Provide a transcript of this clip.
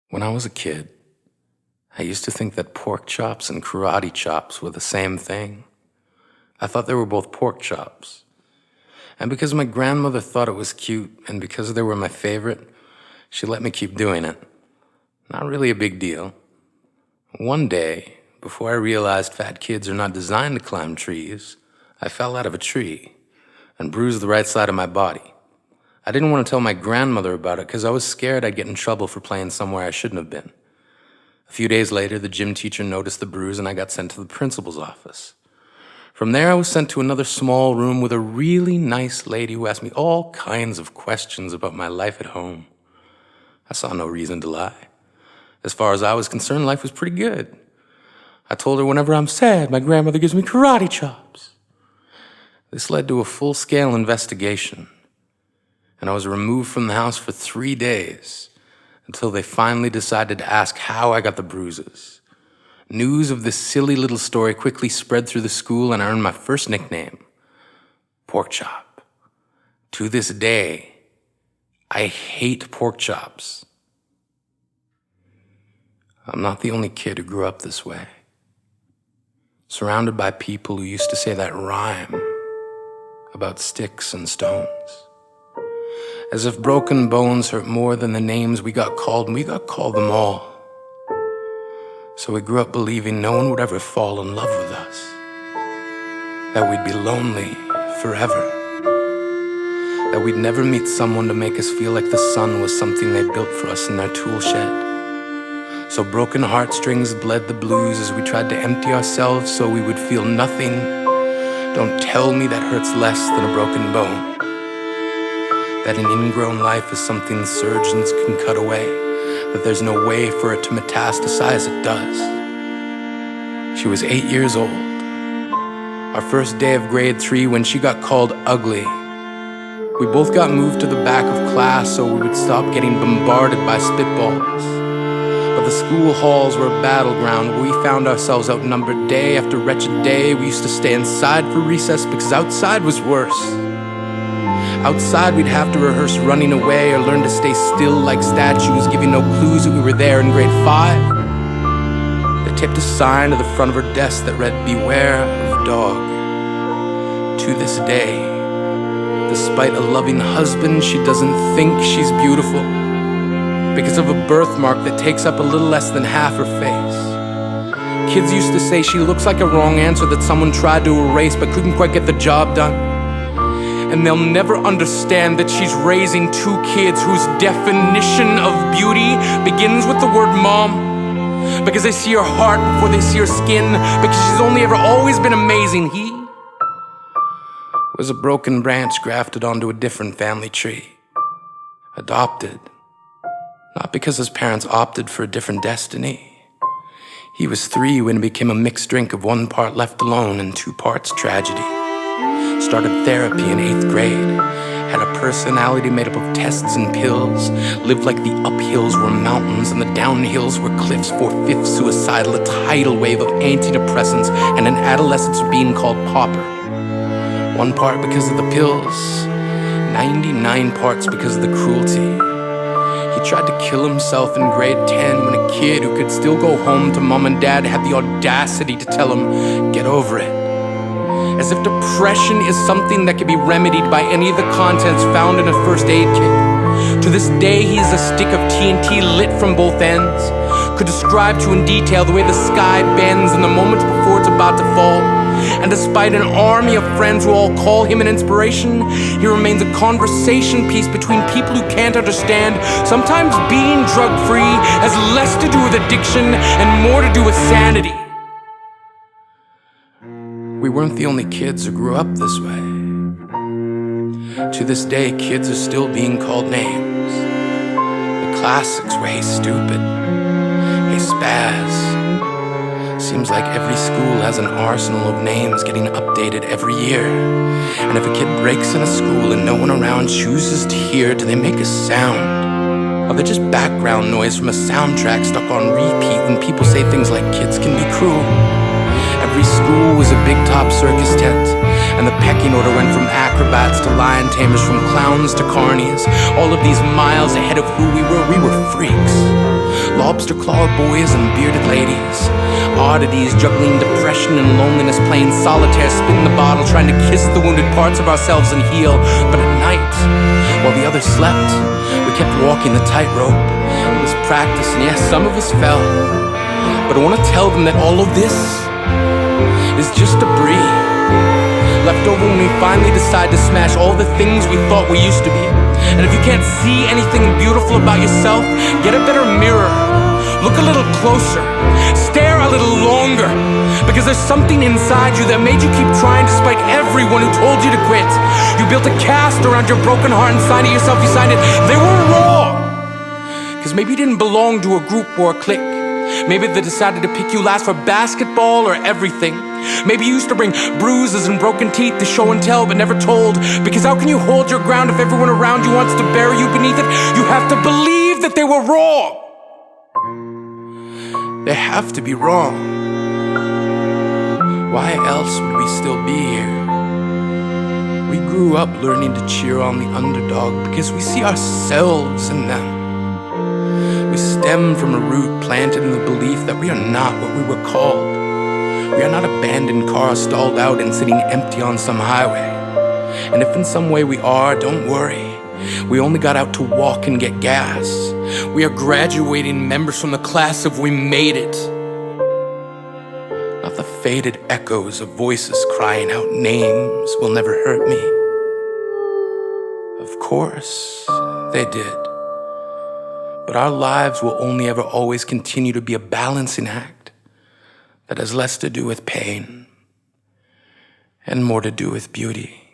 When I was a kid, I used to think that pork chops and karate chops were the same thing. I thought they were both pork chops. And because my grandmother thought it was cute, and because they were my favorite, she let me keep doing it. Not really a big deal. One day, before I realized fat kids are not designed to climb trees, I fell out of a tree and bruised the right side of my body. I didn't want to tell my grandmother about it because I was scared I'd get in trouble for playing somewhere I shouldn't have been. A few days later, the gym teacher noticed the bruise and I got sent to the principal's office. From there, I was sent to another small room with a really nice lady who asked me all kinds of questions about my life at home. I saw no reason to lie. As far as I was concerned, life was pretty good. I told her whenever I'm sad, my grandmother gives me karate chops. This led to a full-scale investigation, and I was removed from the house for 3 days until they finally decided to ask how I got the bruises. News of this silly little story quickly spread through the school, and I earned my first nickname, Pork Chop. To this day, I hate pork chops. I'm not the only kid who grew up this way, surrounded by people who used to say that rhyme about sticks and stones. As if broken bones hurt more than the names we got called, and we got called them all. So we grew up believing no one would ever fall in love with us, that we'd be lonely forever, that we'd never meet someone to make us feel like the sun was something they built for us in their tool shed. So broken heartstrings bled the blues as we tried to empty ourselves so we would feel nothing. Don't tell me that hurts less than a broken bone. That an ingrown life is something surgeons can cut away, that there's no way for it to metastasize, it does. She was 8 years old. Our first day of grade 3 when she got called ugly. We both got moved to the back of class so we would stop getting bombarded by spitballs. But the school halls were a battleground where we found ourselves outnumbered day after wretched day. We used to stay inside for recess because outside was worse. Outside we'd have to rehearse running away or learn to stay still like statues, giving no clues that we were there in grade 5. They taped a sign to the front of her desk that read, "Beware of dog." To this day, despite a loving husband, she doesn't think she's beautiful because of a birthmark that takes up a little less than half her face. Kids used to say she looks like a wrong answer that someone tried to erase but couldn't quite get the job done. And they'll never understand that she's raising 2 kids whose definition of beauty begins with the word mom. Because they see her heart before they see her skin. Because she's only ever always been amazing. He was a broken branch grafted onto a different family tree. Adopted. Not because his parents opted for a different destiny. He was 3 when it became a mixed drink of 1 part left alone and 2 parts tragedy. Started therapy in 8th grade, had a personality made up of tests and pills, lived like the uphills were mountains and the downhills were cliffs, 4/5 suicidal, a tidal wave of antidepressants, and an adolescence being called pauper. 1 part because of the pills, 99 parts because of the cruelty. He tried to kill himself in grade 10 when a kid who could still go home to mom and dad had the audacity to tell him, "Get over it." As if depression is something that can be remedied by any of the contents found in a first aid kit. To this day, he is a stick of TNT lit from both ends. Could describe to in detail the way the sky bends in the moments before it's about to fall. And despite an army of friends who all call him an inspiration, he remains a conversation piece between people who can't understand. Sometimes being drug-free has less to do with addiction and more to do with sanity. We weren't the only kids who grew up this way. To this day, kids are still being called names. The classics were "Hey Stupid," "Hey Spaz." Seems like every school has an arsenal of names getting updated every year. And if a kid breaks in a school and no one around chooses to hear, do they make a sound? Or are they just background noise from a soundtrack stuck on repeat when people say things like kids can be cruel? Every school was a big top circus tent, and the pecking order went from acrobats to lion tamers, from clowns to carnies. All of these miles ahead of who we were freaks. lobster-clawed boys and bearded ladies, oddities juggling depression and loneliness, playing solitaire, spinning the bottle, trying to kiss the wounded parts of ourselves and heal. But at night, while the others slept, we kept walking the tightrope. It was practice, and yes, some of us fell. But I want to tell them that all of this is just debris left over when we finally decide to smash all the things we thought we used to be. And if you can't see anything beautiful about yourself, get a better mirror. Look a little closer. Stare a little longer. Because there's something inside you that made you keep trying despite everyone who told you to quit. You built a cast around your broken heart and signed it yourself. You signed it. They were wrong. Because maybe you didn't belong to a group or a clique. Maybe they decided to pick you last for basketball or everything. Maybe you used to bring bruises and broken teeth to show and tell but never told. Because how can you hold your ground if everyone around you wants to bury you beneath it? You have to believe that they were wrong. They have to be wrong. Why else would we still be here? We grew up learning to cheer on the underdog because we see ourselves in them. We stem from a root planted in the belief that we are not what we were called. We are not abandoned cars stalled out and sitting empty on some highway. And if in some way we are, don't worry. We only got out to walk and get gas. We are graduating members from the class of We Made It. Not the faded echoes of voices crying out names will never hurt me. Of course, they did. But our lives will only ever always continue to be a balancing act that has less to do with pain and more to do with beauty.